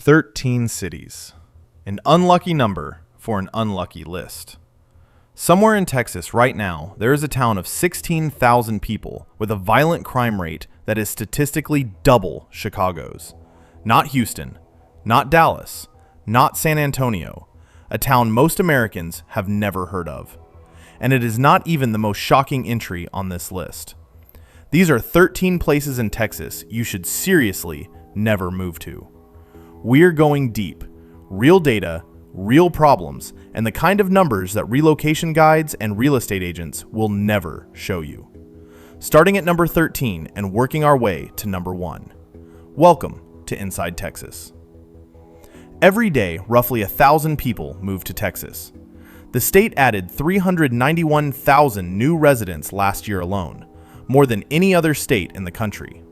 13 cities. An unlucky number for an unlucky list. Somewhere in Texas right now, there is a town of 16,000 people with a violent crime rate that is statistically double Chicago's. Not Houston, not Dallas, not San Antonio, a town most Americans have never heard of. And it is not even the most shocking entry on this list. These are 13 places in Texas you should seriously never move to. We're going deep, real data, real problems, and the kind of numbers that relocation guides and real estate agents will never show you. Starting at number 13 and working our way to number 1. Welcome to Inside Texas. Every day, roughly 1,000 people move to Texas. The state added 391,000 new residents last year alone, more than any other state in the country.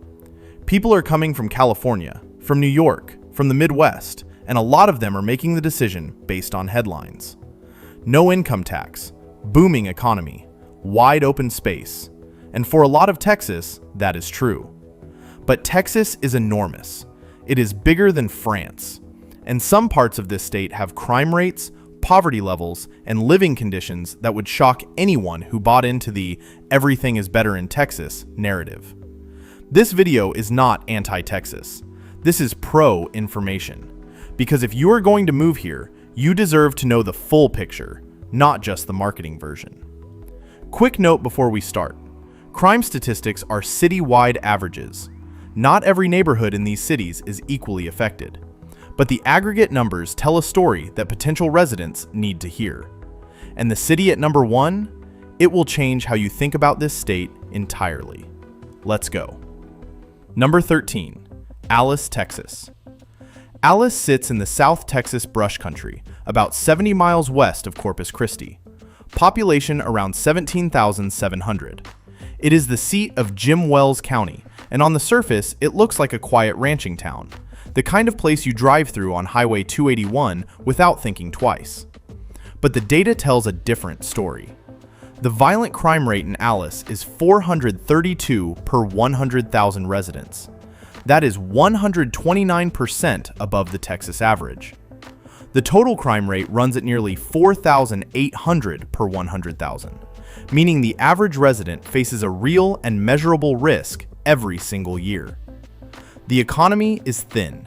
People are coming from California, from New York, from the Midwest, and a lot of them are making the decision based on headlines. No income tax, booming economy, wide open space, and for a lot of Texas, that is true. But Texas is enormous. It is bigger than France, and some parts of this state have crime rates, poverty levels, and living conditions that would shock anyone who bought into the "everything is better in Texas" narrative. This video is not anti-Texas. This is pro-information, because if you are going to move here, you deserve to know the full picture, not just the marketing version. Quick note before we start. Crime statistics are city-wide averages. Not every neighborhood in these cities is equally affected, but the aggregate numbers tell a story that potential residents need to hear. And the city at number 1, it will change how you think about this state entirely. Let's go. Number 13. Alice, Texas. Alice sits in the South Texas brush country, about 70 miles west of Corpus Christi. Population around 17,700. It is the seat of Jim Wells County, and on the surface, it looks like a quiet ranching town, the kind of place you drive through on Highway 281 without thinking twice. But the data tells a different story. The violent crime rate in Alice is 432 per 100,000 residents. That is 129% above the Texas average. The total crime rate runs at nearly 4,800 per 100,000, meaning the average resident faces a real and measurable risk every single year. The economy is thin.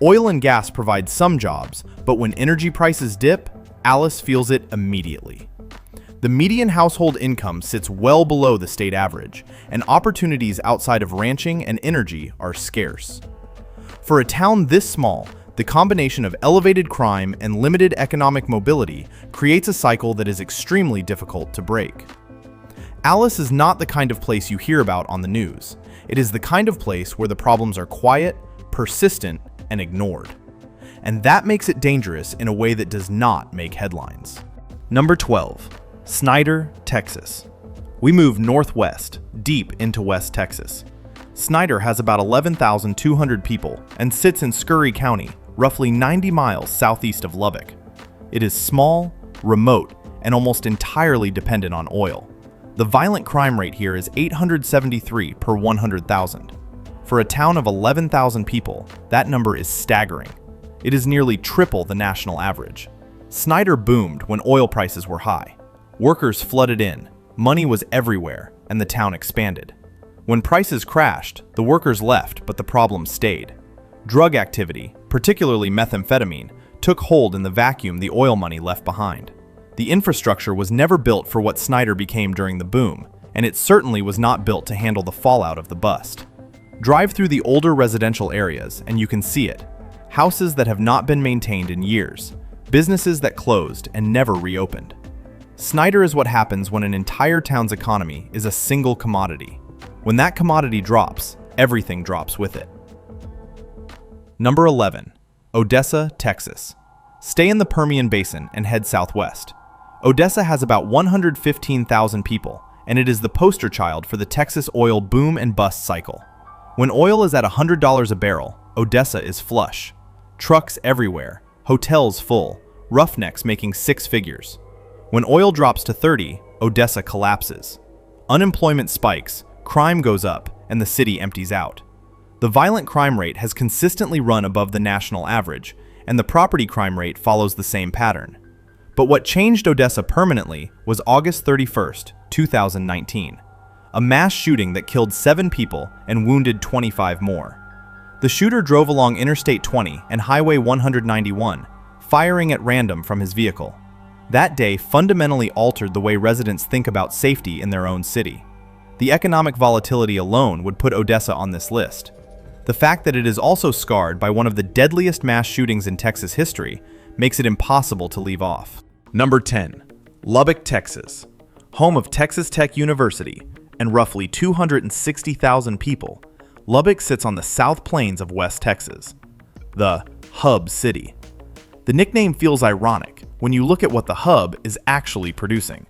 Oil and gas provide some jobs, but when energy prices dip, Alice feels it immediately. The median household income sits well below the state average, and opportunities outside of ranching and energy are scarce. For a town this small, the combination of elevated crime and limited economic mobility creates a cycle that is extremely difficult to break. Alice is not the kind of place you hear about on the news. It is the kind of place where the problems are quiet, persistent, and ignored. And that makes it dangerous in a way that does not make headlines. Number 12. Snyder, Texas. We move northwest, deep into West Texas. Snyder has about 11,200 people and sits in Scurry County, roughly 90 miles southeast of Lubbock. It is small, remote, and almost entirely dependent on oil. The violent crime rate here is 873 per 100,000. For a town of 11,000 people, that number is staggering. It is nearly triple the national average. Snyder boomed when oil prices were high. Workers flooded in, money was everywhere, and the town expanded. When prices crashed, the workers left, but the problem stayed. Drug activity, particularly methamphetamine, took hold in the vacuum the oil money left behind. The infrastructure was never built for what Snyder became during the boom, and it certainly was not built to handle the fallout of the bust. Drive through the older residential areas, and you can see it. Houses that have not been maintained in years, businesses that closed and never reopened. Snyder is what happens when an entire town's economy is a single commodity. When that commodity drops, everything drops with it. Number 11. Odessa, Texas. Stay in the Permian Basin and head southwest. Odessa has about 115,000 people, and it is the poster child for the Texas oil boom and bust cycle. When oil is at $100 a barrel, Odessa is flush. Trucks everywhere, hotels full, roughnecks making six figures. When oil drops to 30, Odessa collapses. Unemployment spikes, crime goes up, and the city empties out. The violent crime rate has consistently run above the national average, and the property crime rate follows the same pattern. But what changed Odessa permanently was August 31st, 2019, a mass shooting that killed 7 people and wounded 25 more. The shooter drove along Interstate 20 and Highway 191, firing at random from his vehicle. That day fundamentally altered the way residents think about safety in their own city. The economic volatility alone would put Odessa on this list. The fact that it is also scarred by one of the deadliest mass shootings in Texas history makes it impossible to leave off. Number 10. Lubbock, Texas. Home of Texas Tech University and roughly 260,000 people, Lubbock sits on the South Plains of West Texas, the Hub City. The nickname feels ironic when you look at what the hub is actually producing.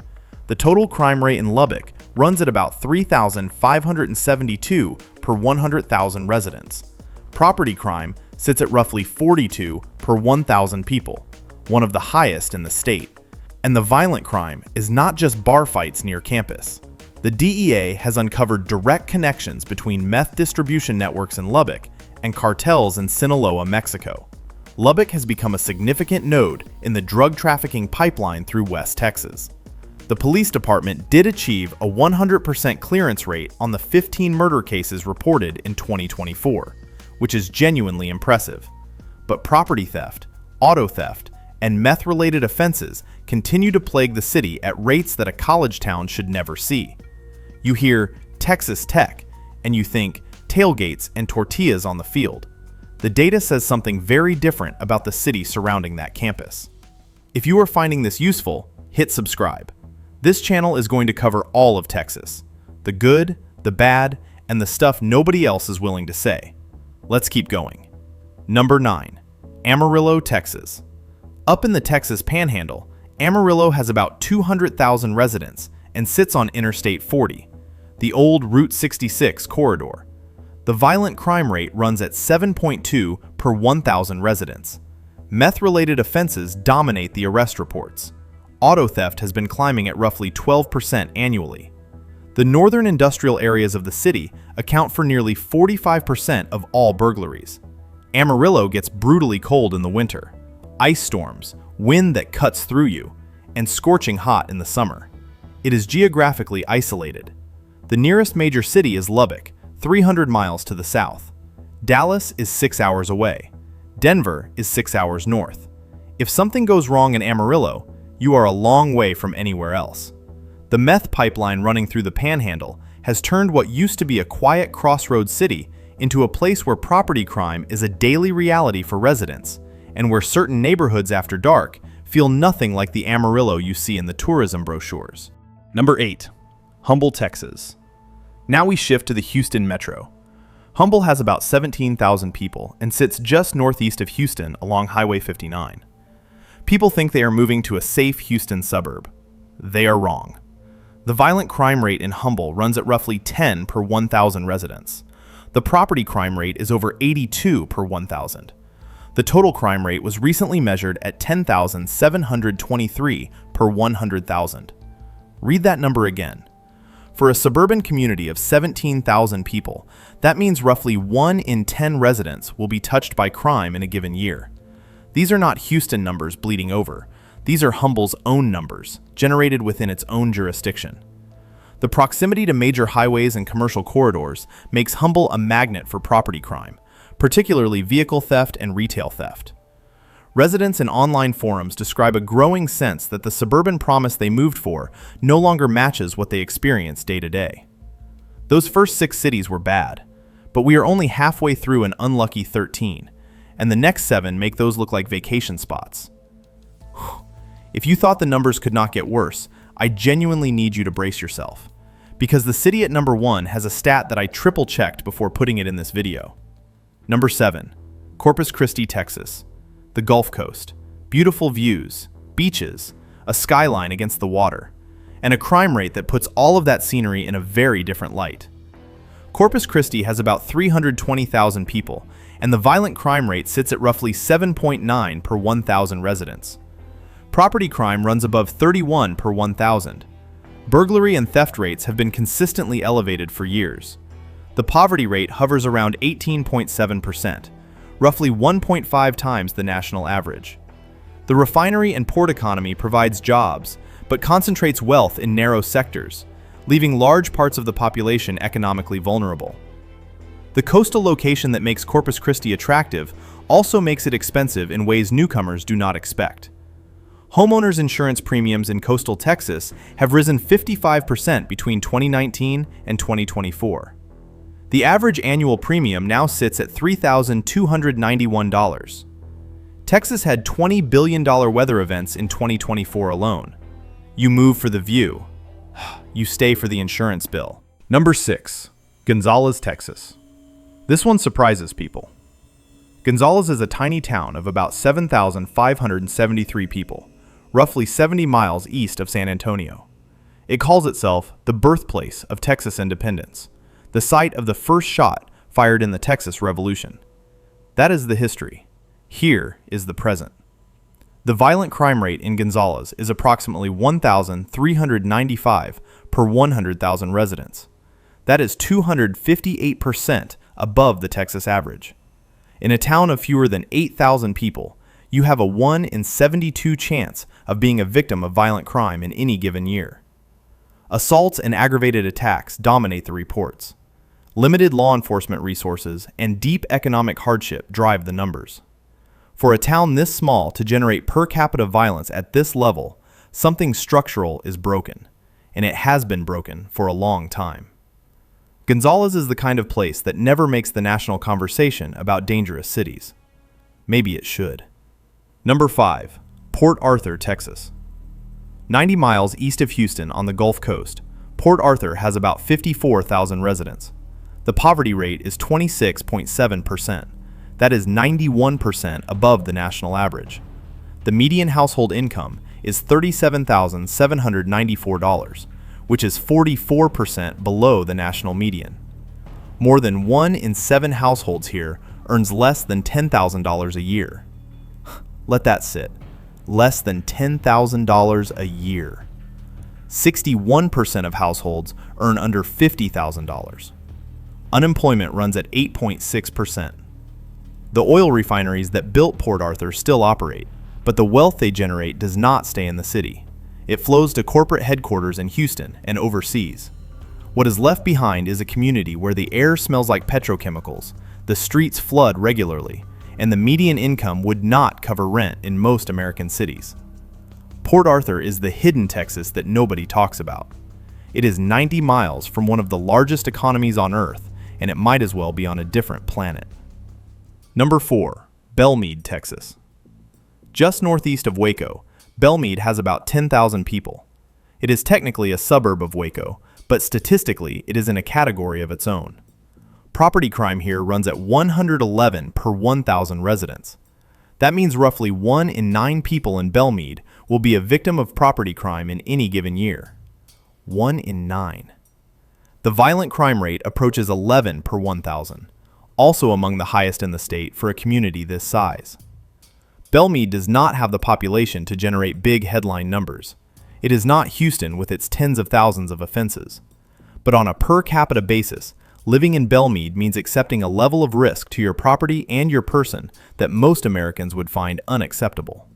The total crime rate in Lubbock runs at about 3,572 per 100,000 residents. Property crime sits at roughly 42 per 1,000 people, one of the highest in the state. And the violent crime is not just bar fights near campus. The DEA has uncovered direct connections between meth distribution networks in Lubbock and cartels in Sinaloa, Mexico. Lubbock has become a significant node in the drug trafficking pipeline through West Texas. The police department did achieve a 100% clearance rate on the 15 murder cases reported in 2024, which is genuinely impressive. But property theft, auto theft, and meth-related offenses continue to plague the city at rates that a college town should never see. You hear Texas Tech, and you think tailgates and tortillas on the field. The data says something very different about the city surrounding that campus. If you are finding this useful, hit subscribe. This channel is going to cover all of Texas, the good, the bad, and the stuff nobody else is willing to say. Let's keep going. Number 9. Amarillo, Texas. Up in the Texas Panhandle, Amarillo has about 200,000 residents and sits on Interstate 40, the old Route 66 corridor. The violent crime rate runs at 7.2 per 1,000 residents. Meth-related offenses dominate the arrest reports. Auto theft has been climbing at roughly 12% annually. The northern industrial areas of the city account for nearly 45% of all burglaries. Amarillo gets brutally cold in the winter. Ice storms, wind that cuts through you, and scorching hot in the summer. It is geographically isolated. The nearest major city is Lubbock, 300 miles to the south. Dallas is 6 hours away. Denver is 6 hours north. If something goes wrong in Amarillo, you are a long way from anywhere else. The meth pipeline running through the Panhandle has turned what used to be a quiet crossroads city into a place where property crime is a daily reality for residents, and where certain neighborhoods after dark feel nothing like the Amarillo you see in the tourism brochures. Number 8. Humble, Texas. Now we shift to the Houston metro. Humble has about 17,000 people and sits just northeast of Houston along Highway 59. People think they are moving to a safe Houston suburb. They are wrong. The violent crime rate in Humble runs at roughly 10 per 1,000 residents. The property crime rate is over 82 per 1,000. The total crime rate was recently measured at 10,723 per 100,000. Read that number again. For a suburban community of 17,000 people, that means roughly 1 in 10 residents will be touched by crime in a given year. These are not Houston numbers bleeding over. These are Humble's own numbers, generated within its own jurisdiction. The proximity to major highways and commercial corridors makes Humble a magnet for property crime, particularly vehicle theft and retail theft. Residents in online forums describe a growing sense that the suburban promise they moved for no longer matches what they experience day to day. Those first 6 cities were bad, but we are only halfway through an unlucky 13, and the next 7 make those look like vacation spots. If you thought the numbers could not get worse, I genuinely need you to brace yourself, because the city at number 1 has a stat that I triple-checked before putting it in this video. Number 7. Corpus Christi, Texas. The Gulf Coast, beautiful views, beaches, a skyline against the water, and a crime rate that puts all of that scenery in a very different light. Corpus Christi has about 320,000 people, and the violent crime rate sits at roughly 7.9 per 1,000 residents. Property crime runs above 31 per 1,000. Burglary and theft rates have been consistently elevated for years. The poverty rate hovers around 18.7%, roughly 1.5 times the national average. The refinery and port economy provides jobs, but concentrates wealth in narrow sectors, leaving large parts of the population economically vulnerable. The coastal location that makes Corpus Christi attractive also makes it expensive in ways newcomers do not expect. Homeowners insurance premiums in coastal Texas have risen 55% between 2019 and 2024. The average annual premium now sits at $3,291. Texas had $20 billion weather events in 2024 alone. You move for the view. You stay for the insurance bill. Number 6. Gonzales, Texas. This one surprises people. Gonzales is a tiny town of about 7,573 people, roughly 70 miles east of San Antonio. It calls itself the birthplace of Texas independence, the site of the first shot fired in the Texas Revolution. That is the history. Here is the present. The violent crime rate in Gonzales is approximately 1,395 per 100,000 residents. That is 258% above the Texas average. In a town of fewer than 8,000 people, you have a 1 in 72 chance of being a victim of violent crime in any given year. Assaults and aggravated attacks dominate the reports. Limited law enforcement resources and deep economic hardship drive the numbers. For a town this small to generate per capita violence at this level, something structural is broken, and it has been broken for a long time. Gonzales is the kind of place that never makes the national conversation about dangerous cities. Maybe it should. Number 5. Port Arthur, Texas. 90 miles east of Houston on the Gulf Coast, Port Arthur has about 54,000 residents. The poverty rate is 26.7%. That is 91% above the national average. The median household income is $37,794, which is 44% below the national median. More than 1 in 7 households here earns less than $10,000 a year. Let that sit. Less than $10,000 a year. 61% of households earn under $50,000. Unemployment runs at 8.6%. The oil refineries that built Port Arthur still operate, but the wealth they generate does not stay in the city. It flows to corporate headquarters in Houston and overseas. What is left behind is a community where the air smells like petrochemicals, the streets flood regularly, and the median income would not cover rent in most American cities. Port Arthur is the hidden Texas that nobody talks about. It is 90 miles from one of the largest economies on Earth, and it might as well be on a different planet. Number 4. Bellmead, Texas. Just northeast of Waco, Bellmead has about 10,000 people. It is technically a suburb of Waco, but statistically it is in a category of its own. Property crime here runs at 111 per 1,000 residents. That means roughly 1 in 9 people in Bellmead will be a victim of property crime in any given year. 1 in 9. The violent crime rate approaches 11 per 1,000, also among the highest in the state for a community this size. Bellmead does not have the population to generate big headline numbers. It is not Houston with its tens of thousands of offenses. But on a per capita basis, living in Bellmead means accepting a level of risk to your property and your person that most Americans would find unacceptable.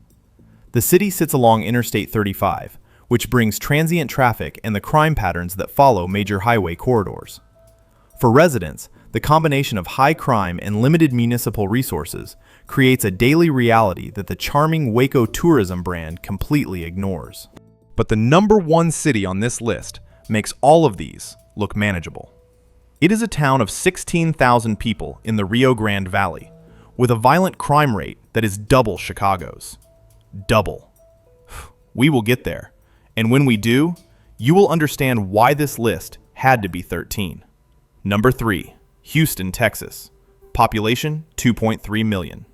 The city sits along Interstate 35, which brings transient traffic and the crime patterns that follow major highway corridors. For residents, the combination of high crime and limited municipal resources creates a daily reality that the charming Waco tourism brand completely ignores. But the number 1 city on this list makes all of these look manageable. It is a town of 16,000 people in the Rio Grande Valley, with a violent crime rate that is double Chicago's. Double. We will get there, and when we do, you will understand why this list had to be 13. Number 3. Houston, Texas. Population 2.3 million.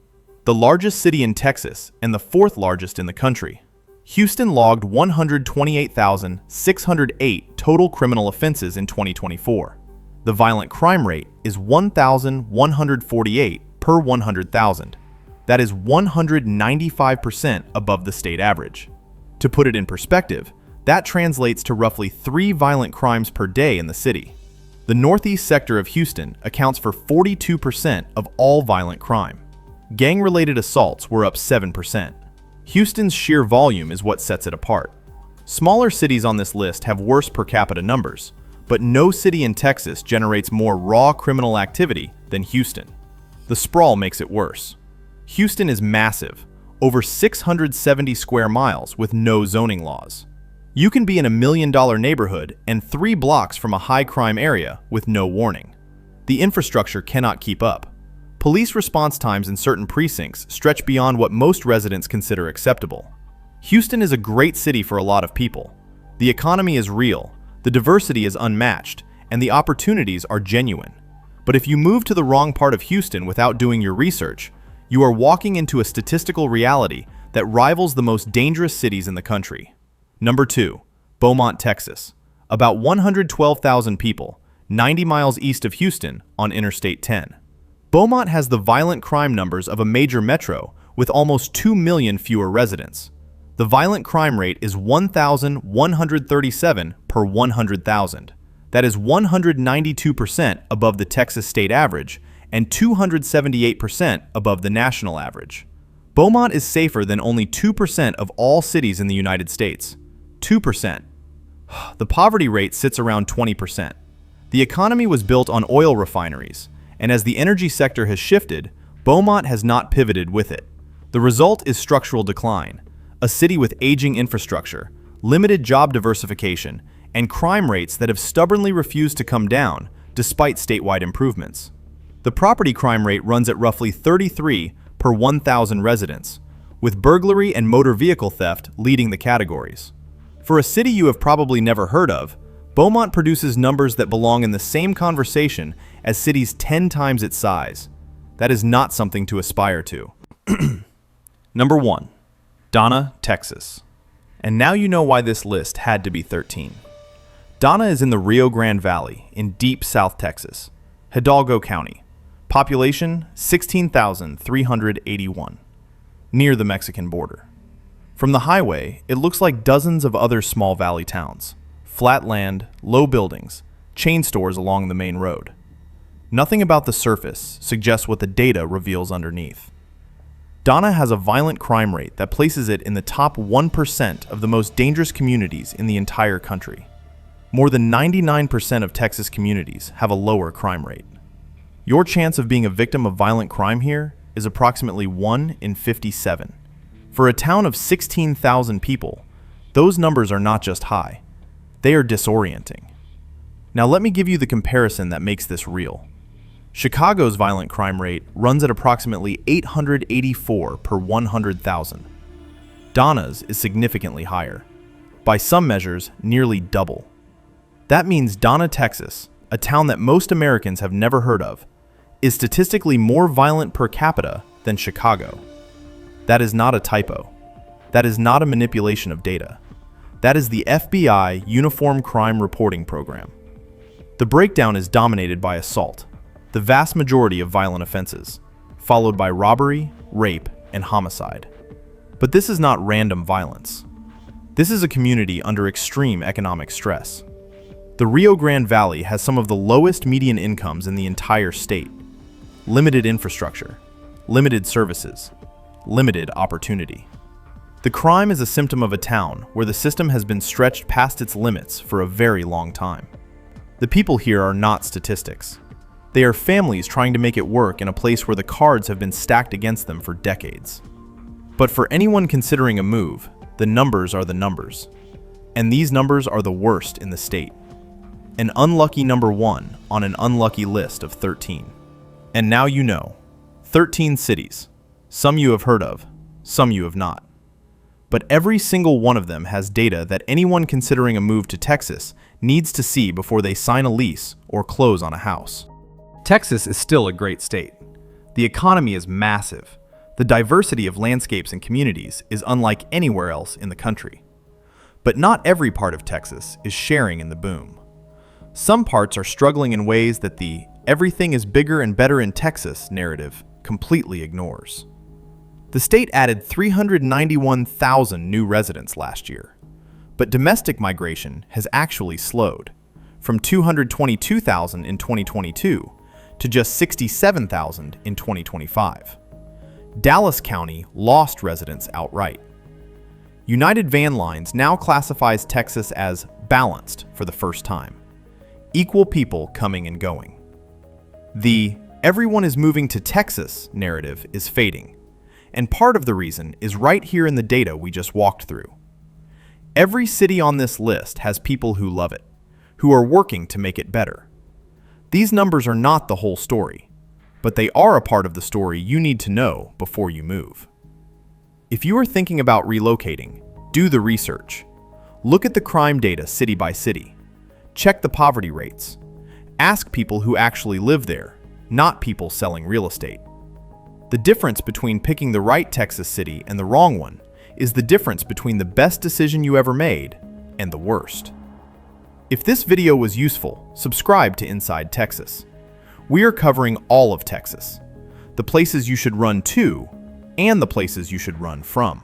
The largest city in Texas and the 4th largest in the country. Houston logged 128,608 total criminal offenses in 2024. The violent crime rate is 1,148 per 100,000. That is 195% above the state average. To put it in perspective, that translates to roughly 3 violent crimes per day in the city. The northeast sector of Houston accounts for 42% of all violent crime. Gang-related assaults were up 7%. Houston's sheer volume is what sets it apart. Smaller cities on this list have worse per capita numbers, but no city in Texas generates more raw criminal activity than Houston. The sprawl makes it worse. Houston is massive, over 670 square miles with no zoning laws. You can be in $1 million neighborhood and 3 blocks from a high-crime area with no warning. The infrastructure cannot keep up. Police response times in certain precincts stretch beyond what most residents consider acceptable. Houston is a great city for a lot of people. The economy is real, the diversity is unmatched, and the opportunities are genuine. But if you move to the wrong part of Houston without doing your research, you are walking into a statistical reality that rivals the most dangerous cities in the country. Number 2, Beaumont, Texas. About 112,000 people, 90 miles east of Houston on Interstate 10. Beaumont has the violent crime numbers of a major metro with almost 2 million fewer residents. The violent crime rate is 1,137 per 100,000. That is 192% above the Texas state average and 278% above the national average. Beaumont is safer than only 2% of all cities in the United States. 2%. The poverty rate sits around 20%. The economy was built on oil refineries, and as the energy sector has shifted, Beaumont has not pivoted with it. The result is structural decline, a city with aging infrastructure, limited job diversification, and crime rates that have stubbornly refused to come down despite statewide improvements. The property crime rate runs at roughly 33 per 1,000 residents, with burglary and motor vehicle theft leading the categories. For a city you have probably never heard of, Beaumont produces numbers that belong in the same conversation as cities 10 times its size. That is not something to aspire to. Number 1, Donna, Texas. And now you know why this list had to be 13. Donna is in the Rio Grande Valley in deep South Texas, Hidalgo County. Population 16,381, near the Mexican border. From the highway, it looks like dozens of other small valley towns. Flat land, low buildings, chain stores along the main road. Nothing about the surface suggests what the data reveals underneath. Donna has a violent crime rate that places it in the top 1% of the most dangerous communities in the entire country. More than 99% of Texas communities have a lower crime rate. Your chance of being a victim of violent crime here is approximately 1 in 57. For a town of 16,000 people, those numbers are not just high, they are disorienting. Now let me give you the comparison that makes this real. Chicago's violent crime rate runs at approximately 884 per 100,000. Donna's is significantly higher, by some measures nearly double. That means Donna, Texas, a town that most Americans have never heard of, is statistically more violent per capita than Chicago. That is not a typo. That is not a manipulation of data. That is the FBI Uniform Crime Reporting Program. The breakdown is dominated by assault, the vast majority of violent offenses, followed by robbery, rape, and homicide. But this is not random violence. This is a community under extreme economic stress. The Rio Grande Valley has some of the lowest median incomes in the entire state. Limited infrastructure, limited services, limited opportunity. The crime is a symptom of a town where the system has been stretched past its limits for a very long time. The people here are not statistics. They are families trying to make it work in a place where the cards have been stacked against them for decades. But for anyone considering a move, the numbers are the numbers. And these numbers are the worst in the state. An unlucky number 1 on an unlucky list of 13. And now you know. 13 cities. Some you have heard of, some you have not. But every single one of them has data that anyone considering a move to Texas needs to see before they sign a lease or close on a house. Texas is still a great state. The economy is massive. The diversity of landscapes and communities is unlike anywhere else in the country. But not every part of Texas is sharing in the boom. Some parts are struggling in ways that the "everything is bigger and better in Texas" narrative completely ignores. The state added 391,000 new residents last year, but domestic migration has actually slowed. from 222,000 in 2022 to just 67,000 in 2025. Dallas County lost residents outright. United Van Lines now classifies Texas as balanced for the first time. Equal people coming and going. The "everyone is moving to Texas" narrative is fading, and part of the reason is right here in the data we just walked through. Every city on this list has people who love it, who are working to make it better. These numbers are not the whole story, but they are a part of the story you need to know before you move. If you are thinking about relocating, do the research. Look at the crime data city by city. Check the poverty rates. Ask people who actually live there, not people selling real estate. The difference between picking the right Texas city and the wrong one is the difference between the best decision you ever made and the worst. If this video was useful, subscribe to Inside Texas. We are covering all of Texas, the places you should run to and the places you should run from.